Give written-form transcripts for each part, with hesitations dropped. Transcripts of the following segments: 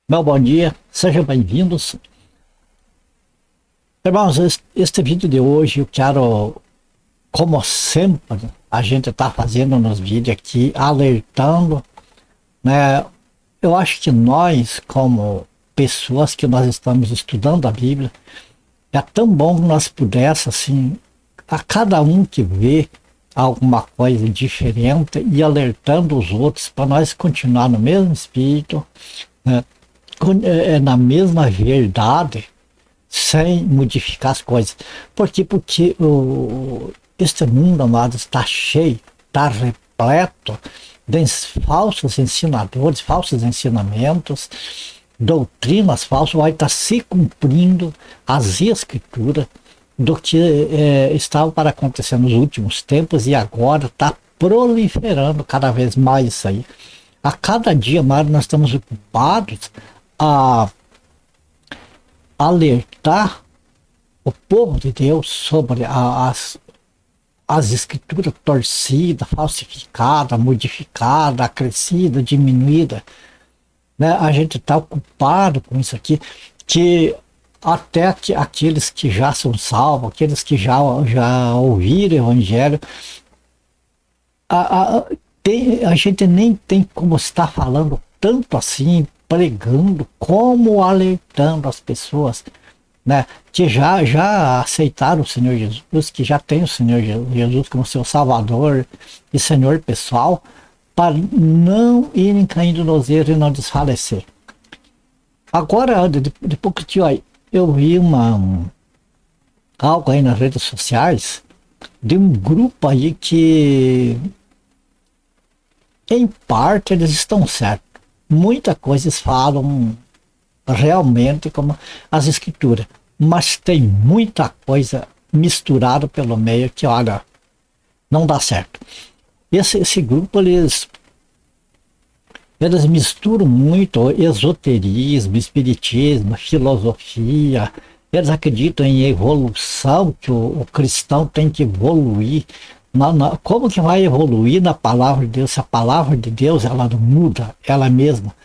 Meu bom dia, sejam bem-vindos. Irmãos, este vídeo de hoje eu quero, como sempre, a gente está fazendo nos vídeos aqui, alertando, né? Eu acho que nós, como pessoas que nós estamos estudando a Bíblia, é tão bom que nós pudéssemos, assim, a cada um que vê alguma coisa diferente e alertando os outros para nós continuar no mesmo espírito, né? Na mesma verdade, sem modificar as coisas. Por quê? Porque este mundo, amado, está cheio, está repleto de falsos ensinadores, falsos ensinamentos, doutrinas falsas, vai estar se cumprindo as escrituras do que estava para acontecer nos últimos tempos e agora está proliferando cada vez mais isso aí. A cada dia, amado, nós estamos ocupados a alertar o povo de Deus sobre as escrituras torcidas, falsificadas, modificadas, acrescidas, diminuídas. Né? A gente está ocupado com isso aqui, que até que aqueles que já são salvos, aqueles que já ouviram o Evangelho, a gente nem tem como estar falando tanto assim, pregando, como alertando as pessoas, né, que já aceitaram o Senhor Jesus, que já tem o Senhor Jesus como seu Salvador e Senhor pessoal, para não irem caindo nos erros e não desfalecer. Agora, de pouquinho aí, eu vi algo aí nas redes sociais de um grupo aí que, em parte, eles estão certos. Muita coisa eles falam realmente como as escrituras, mas tem muita coisa misturada pelo meio que, olha, não dá certo. Esse grupo, eles misturam muito esoterismo, espiritismo, filosofia. Eles acreditam em evolução, que o cristão tem que evoluir. Como que vai evoluir na palavra de Deus? Se a palavra de Deus ela não muda, ela mesma.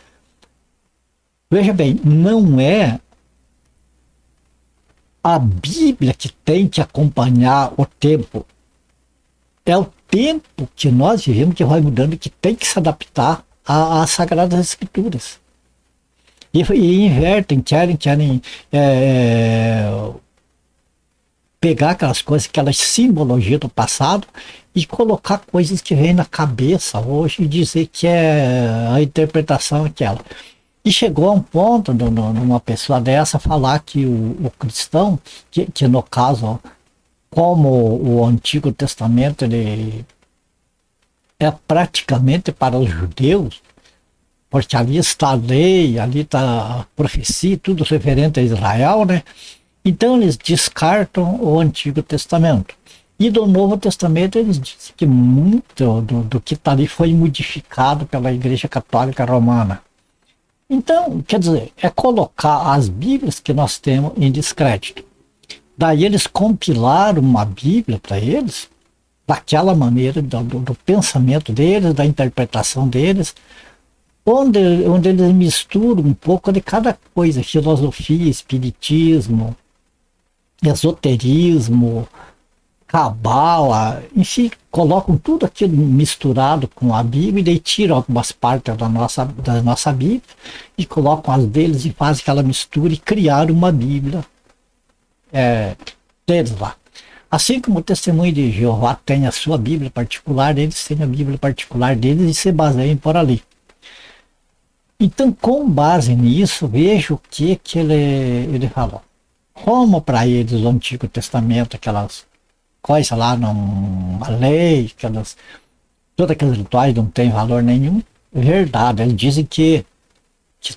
Veja bem, não é a Bíblia que tem que acompanhar o tempo. É o tempo que nós vivemos que vai mudando e que tem que se adaptar às Sagradas Escrituras. E invertem, querem pegar aquelas coisas, aquelas simbologias do passado e colocar coisas que vêm na cabeça hoje e dizer que é a interpretação aquela. E chegou a um ponto, numa pessoa dessa, falar que o cristão, que no caso, como o Antigo Testamento ele é praticamente para os judeus, porque ali está a lei, ali está a profecia, tudo referente a Israel, né? Então eles descartam o Antigo Testamento. E do Novo Testamento eles dizem que muito do que está ali foi modificado pela Igreja Católica Romana. Então, quer dizer, é colocar as Bíblias que nós temos em descrédito. Daí eles compilaram uma Bíblia para eles, daquela maneira, do pensamento deles, da interpretação deles, onde eles misturam um pouco de cada coisa, filosofia, espiritismo, esoterismo, cabala, enfim, colocam tudo aquilo misturado com a Bíblia e daí tiram algumas partes da nossa Bíblia e colocam as deles e fazem aquela mistura e criaram uma Bíblia deles lá. Assim como o Testemunho de Jeová tem a sua Bíblia particular, eles têm a Bíblia particular deles e se baseiam por ali. Então, com base nisso, veja o que ele falou. Como para eles o Antigo Testamento, aquelas coisas lá, a lei, todos aqueles rituais não tem valor nenhum, verdade, eles dizem que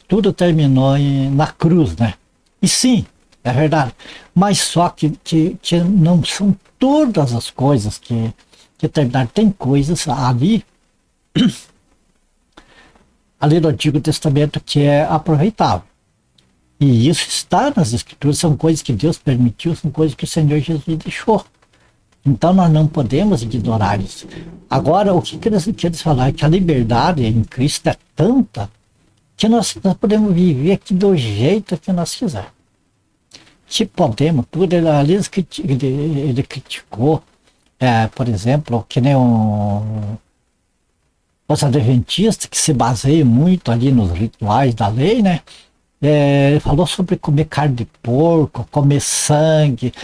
tudo terminou na cruz, né? E sim, é verdade, mas só que não são todas as coisas que terminaram, tem coisas ali do Antigo Testamento que é aproveitável. E isso está nas Escrituras, são coisas que Deus permitiu, são coisas que o Senhor Jesus deixou. Então nós não podemos ignorar isso. Agora, o que eles falaram? Que a liberdade em Cristo é tanta que nós podemos viver aqui do jeito que nós quisermos. Se podemos, tudo, ele criticou, por exemplo, que nem os adventistas, que se baseiam muito ali nos rituais da lei, né? Ele falou sobre comer carne de porco, comer sangue,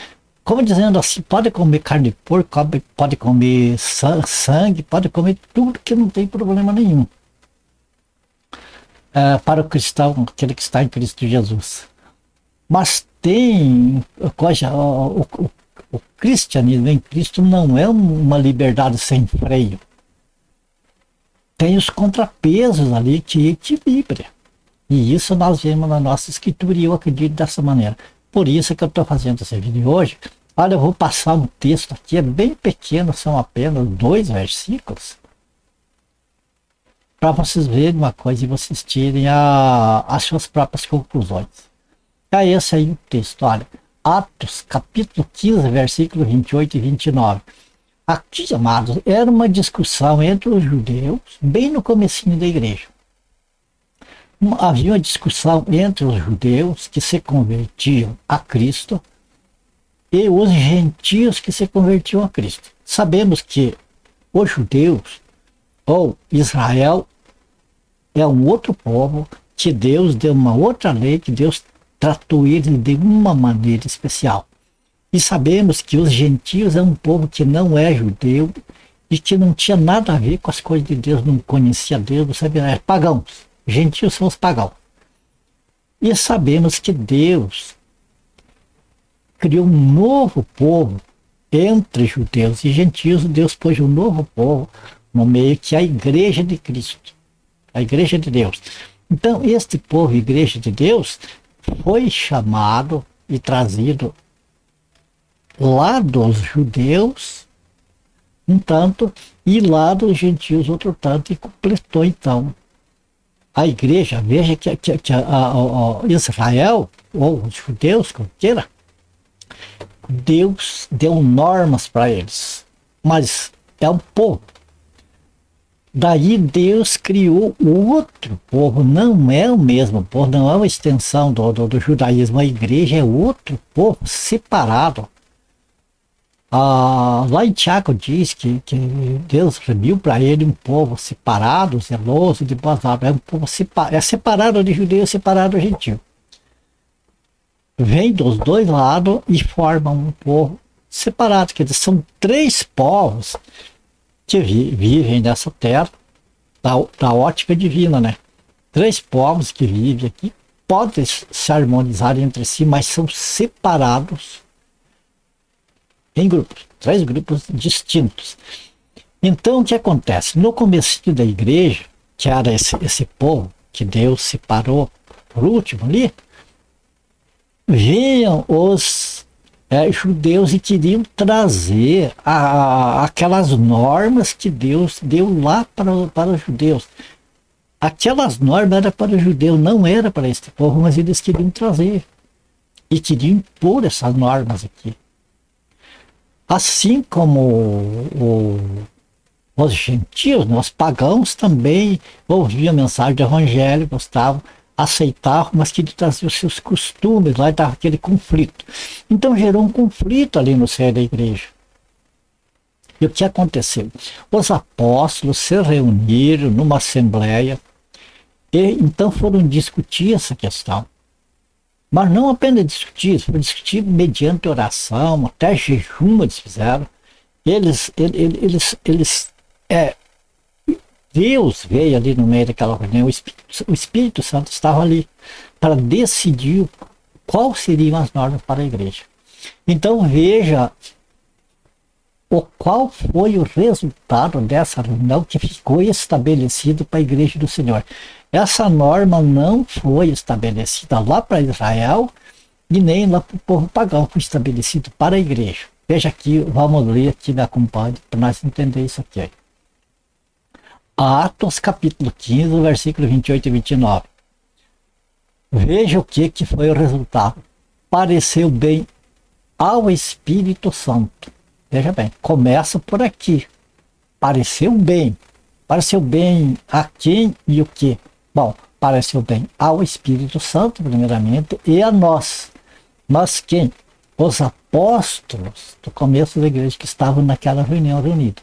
como dizendo assim, pode comer carne de porco, pode comer sangue, pode comer tudo que não tem problema nenhum. Para o cristão, aquele que está em Cristo Jesus. Mas tem coisa, o cristianismo em Cristo não é uma liberdade sem freio. Tem os contrapesos ali que equilibra. E isso nós vemos na nossa escritura e eu acredito dessa maneira. Por isso que eu estou fazendo esse vídeo hoje. Olha, eu vou passar um texto aqui, é bem pequeno, são apenas 2 versículos. Para vocês verem uma coisa e vocês tirem as suas próprias conclusões. É esse aí o texto, olha. Atos, capítulo 15, versículo 28 e 29. Aqui, amados, era uma discussão entre os judeus, bem no comecinho da igreja. Havia uma discussão entre os judeus que se convertiam a Cristo e os gentios que se convertiam a Cristo. Sabemos que os judeus, ou Israel, é um outro povo, que Deus deu uma outra lei, que Deus tratou eles de uma maneira especial. E sabemos que os gentios é um povo que não é judeu e que não tinha nada a ver com as coisas de Deus, não conhecia Deus, não sabia, é pagãos. Gentios são os pagãos. E sabemos que Deus criou um novo povo entre judeus e gentios. Deus pôs um novo povo no meio, que é a igreja de Cristo, a igreja de Deus. Então, este povo, igreja de Deus, foi chamado e trazido lá dos judeus um tanto e lá dos gentios outro tanto, e completou então a igreja. Veja que Israel, ou os judeus, como queira, Deus deu normas para eles, mas é um povo. Daí Deus criou outro povo, não é o mesmo povo, não é uma extensão do judaísmo. A igreja é outro povo separado. Lá em Tiago diz que Deus reuniu para ele um povo separado, zeloso, de boas obras. É um povo separado de judeu, separado de gentio. Vem dos dois lados e formam um povo separado. Quer dizer, são 3 povos que vivem nessa terra, da ótica divina, né? 3 povos que vivem aqui, podem se harmonizar entre si, mas são separados em grupos, 3 grupos distintos. Então, o que acontece? No começo da igreja, que era esse povo que Deus separou por último ali, vinham os judeus e queriam trazer aquelas normas que Deus deu lá para os judeus. Aquelas normas eram para os judeus, não era para este povo, mas eles queriam trazer e queriam impor essas normas aqui. Assim como os gentios, os pagãos também ouviam a mensagem do evangelho, gostavam, aceitavam, mas que ele trazia os seus costumes, lá estava aquele conflito. Então gerou um conflito ali no seio da igreja. E o que aconteceu? Os apóstolos se reuniram numa assembleia e então foram discutir essa questão. Mas não apenas discutir, foram discutir mediante oração, até jejum eles fizeram. Deus veio ali no meio daquela reunião, o Espírito Santo estava ali para decidir quais seriam as normas para a igreja. Então veja qual foi o resultado dessa reunião que ficou estabelecido para a igreja do Senhor. Essa norma não foi estabelecida lá para Israel e nem lá para o povo pagão, foi estabelecido para a igreja. Veja aqui, vamos ler aqui, me acompanhe, para nós entender isso aqui. Atos capítulo 15, versículo 28 e 29. Veja o que foi o resultado. Pareceu bem ao Espírito Santo. Veja bem, começa por aqui. Pareceu bem. Pareceu bem a quem e o que? Bom, pareceu bem ao Espírito Santo, primeiramente, e a nós. Nós quem? Os apóstolos do começo da igreja que estavam naquela reunião reunidos.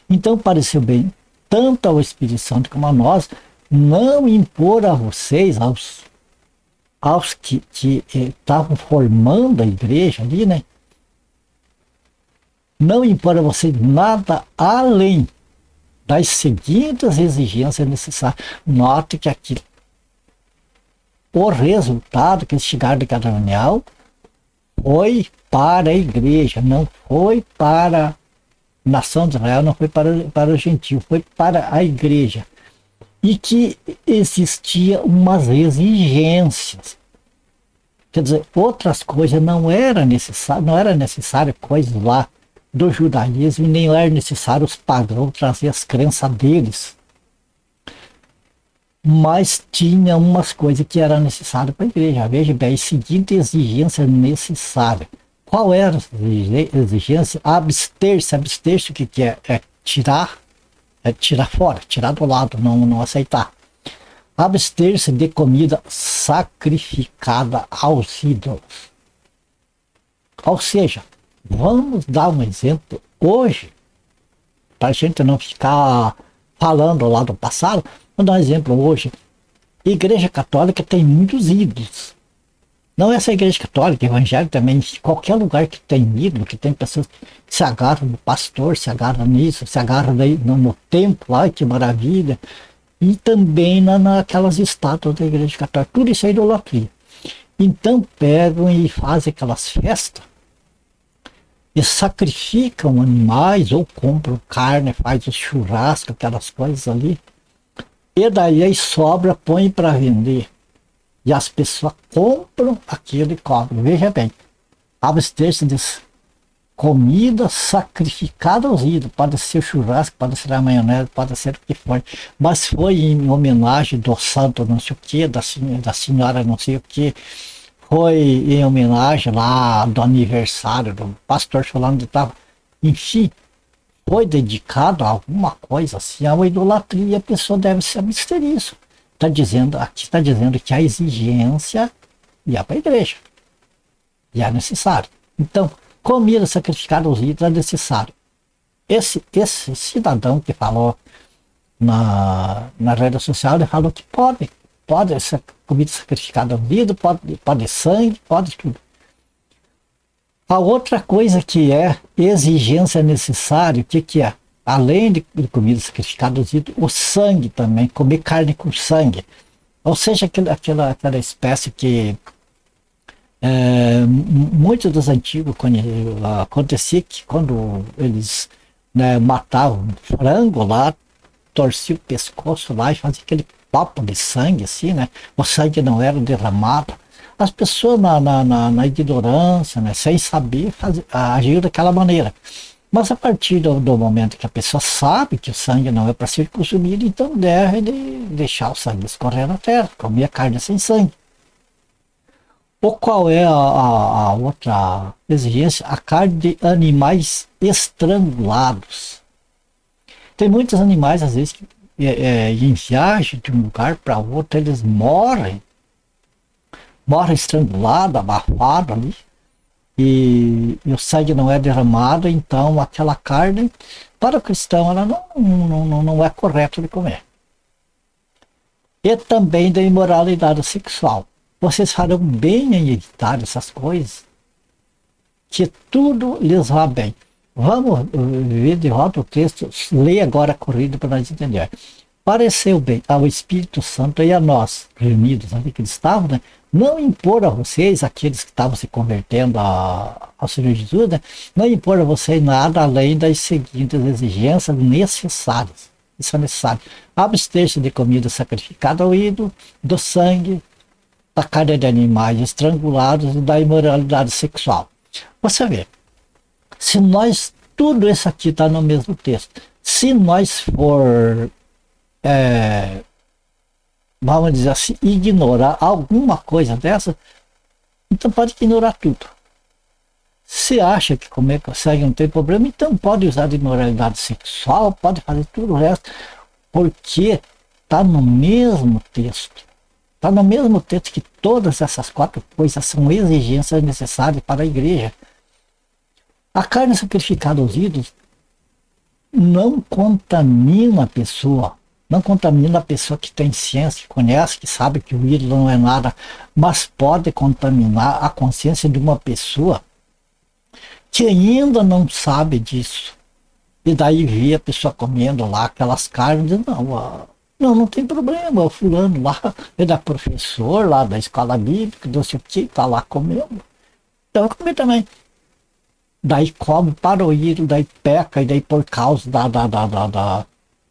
Então pareceu bem tanto ao Espírito Santo como a nós não impor a vocês, aos que estavam formando a igreja ali, né? Não impor a vocês nada além das seguintes exigências necessárias. Note que aqui o resultado que eles chegaram de cada reunião foi para a igreja, não foi para a nação de Israel, não foi para o gentio, foi para a igreja. E que existia umas exigências. Quer dizer, outras coisas não era necessário coisas lá do judaísmo, nem era necessário os pagãos trazer as crenças deles. Mas tinha umas coisas que eram necessárias para a igreja. Veja bem, a seguinte exigência necessária. Qual era a exigência? Abster-se. Abster-se o que é? É tirar fora, tirar do lado, não aceitar. Abster-se de comida sacrificada aos ídolos. Ou seja, vamos dar um exemplo hoje, para a gente não ficar falando lá do passado. Vou dar um exemplo hoje. Igreja católica tem muitos ídolos. Não é essa igreja católica, evangélica também, em qualquer lugar que tem ídolo, que tem pessoas que se agarram no pastor, se agarram nisso, se agarram no templo, ai que maravilha. E também naquelas estátuas da igreja católica. Tudo isso é idolatria. Então pegam e fazem aquelas festas e sacrificam animais ou compram carne, faz o churrasco, aquelas coisas ali. E daí aí sobra, põe para vender. E as pessoas compram aquilo e comem. Veja bem, abster-se de comida sacrificada aos ídolos. Pode ser churrasco, pode ser a maionese, pode ser o que for. Mas foi em homenagem do santo não sei o que, da senhora não sei o que. Foi em homenagem lá do aniversário do pastor fulano de tal. Enfim, foi dedicado a alguma coisa assim, a uma idolatria, a pessoa deve se abster disso. Aqui está dizendo que a exigência ia para a igreja. E é necessário. Então, comida sacrificada aos ídolos é necessário. Esse cidadão que falou na rede social, ele falou que pode essa comida sacrificada aos ídolos, pode sangue, pode tudo. A outra coisa que é exigência necessária, o que é? Além de comida sacrificada aos ídolos, o sangue também, comer carne com sangue. Ou seja, aquela espécie que muitos dos antigos acontecia que quando eles matavam frango lá, torciam o pescoço lá e faziam aquele papo de sangue assim, né? O sangue não era derramado. As pessoas na ignorância, né, sem saber, agiam daquela maneira. Mas a partir do momento que a pessoa sabe que o sangue não é para ser consumido, então deve deixar o sangue escorrer na terra, comer a carne sem sangue. Ou qual é a outra exigência? A carne de animais estrangulados. Tem muitos animais, às vezes, que em viagem de um lugar para outro, eles morrem estrangulado, abafado ali. E o sangue não é derramado, então aquela carne, para o cristão, ela não é correta de comer. E também da imoralidade sexual. Vocês farão bem em evitar essas coisas, que tudo lhes vá bem. Vamos ver de volta o texto, leia agora corrido para nós entender. Pareceu bem ao Espírito Santo e a nós, reunidos ali que eles estavam, né? Não impor a vocês, aqueles que estavam se convertendo ao Senhor Jesus, né? Não impor a vocês nada além das seguintes exigências necessárias. Isso é necessário. Abster-se de comida sacrificada ao ídolo, do sangue, da carne de animais estrangulados e da imoralidade sexual. Você vê, se nós, tudo isso aqui está no mesmo texto, se nós for vamos dizer assim, ignorar alguma coisa dessa, então pode ignorar tudo. Se acha que comer com sangue não tem problema, então pode usar de imoralidade sexual, pode fazer tudo o resto, porque está no mesmo texto. Está no mesmo texto que todas essas 4 coisas são exigências necessárias para a igreja. A carne sacrificada aos ídolos não contamina a pessoa. Não contamina a pessoa que tem ciência, que conhece, que sabe que o ídolo não é nada, mas pode contaminar a consciência de uma pessoa que ainda não sabe disso. E daí vê a pessoa comendo lá aquelas carnes e diz, não tem problema, o fulano lá, ele é professor lá da escola bíblica, não sei o que, está lá comendo. Então eu comi também. Daí come para o ídolo, daí peca, e daí por causa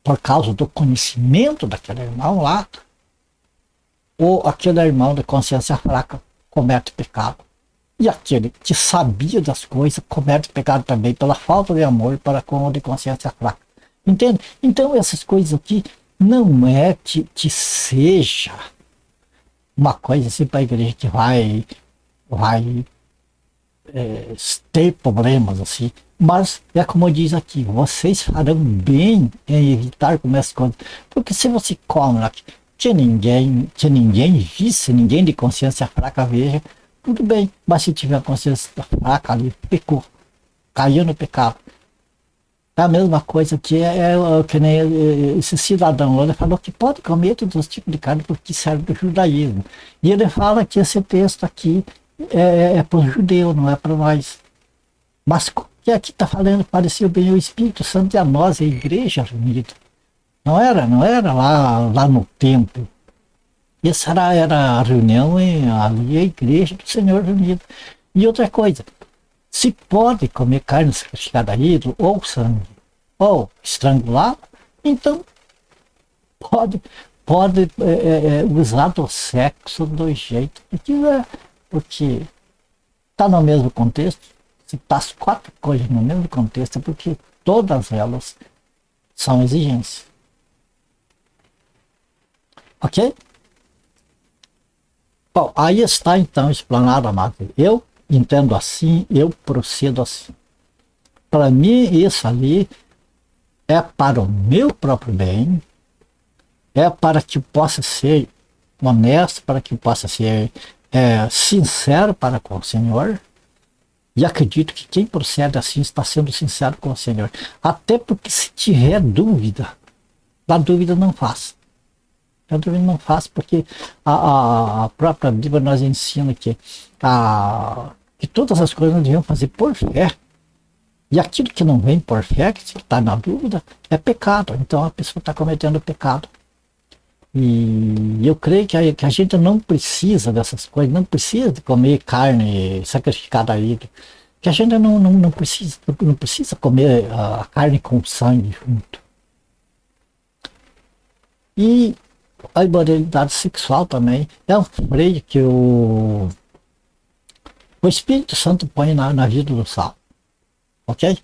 por causa do conhecimento daquele irmão lá, ou aquele irmão de consciência fraca comete pecado. E aquele que sabia das coisas comete pecado também pela falta de amor para com o de consciência fraca. Entende? Então essas coisas aqui não é que seja uma coisa assim para a igreja que vai ter problemas assim, mas é como diz aqui, vocês farão bem em evitar comer essas coisas, porque se você come lá, que ninguém visse, ninguém de consciência fraca veja, tudo bem, mas se tiver consciência fraca ali, pecou, caiu no pecado. É a mesma coisa que nem esse cidadão, ele falou que pode comer todos os tipos de carne porque serve do judaísmo. E ele fala que esse texto aqui é para o judeu, não é para nós. Mas o que aqui está falando, pareceu bem o Espírito Santo e a nós, a igreja reunida. Não era lá no templo. Essa era a reunião ali, a igreja do Senhor reunida. E outra coisa, se pode comer carne sacrificada a ídolo, ou sangue, ou estrangulado, então pode usar do sexo do jeito que quiser, porque está no mesmo contexto. Se está as 4 coisas no mesmo contexto, é porque todas elas são exigências. Ok? Bom, aí está então explanado, amado. Eu entendo assim, eu procedo assim. Para mim, isso ali é para o meu próprio bem, é para que eu possa ser honesto, para que eu possa ser sincero para com o Senhor. E acredito que quem procede assim está sendo sincero com o Senhor. Até porque se tiver dúvida, a dúvida não faça. A dúvida não faça, porque a própria Bíblia nos ensina que todas as coisas nós devemos fazer por fé. E aquilo que não vem por fé, que está na dúvida, é pecado. Então a pessoa está cometendo pecado. E eu creio que a gente não precisa dessas coisas, não precisa de comer carne sacrificada a ídolo. Que a gente não precisa comer a carne com sangue junto. E a imoralidade sexual também é um freio que o Espírito Santo põe na vida do salvo. Ok?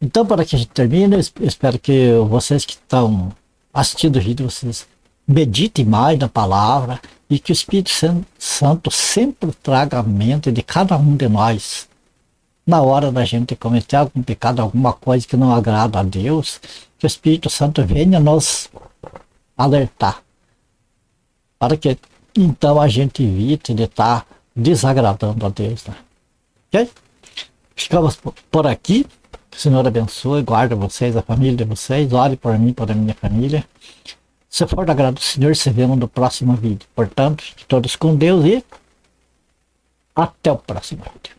Então, para que a gente termine, eu espero que vocês que estão assistindo o vídeo, vocês meditem mais na palavra e que o Espírito Santo sempre traga a mente de cada um de nós na hora da gente cometer algum pecado, alguma coisa que não agrada a Deus, que o Espírito Santo venha nos alertar, para que então a gente evite de estar desagradando a Deus, né? Ok? Ficamos por aqui. Que o Senhor abençoe, guarde vocês, a família de vocês, ore por mim, por a minha família. Se for da graça do Senhor, se vemos no próximo vídeo. Portanto, todos com Deus e até o próximo vídeo.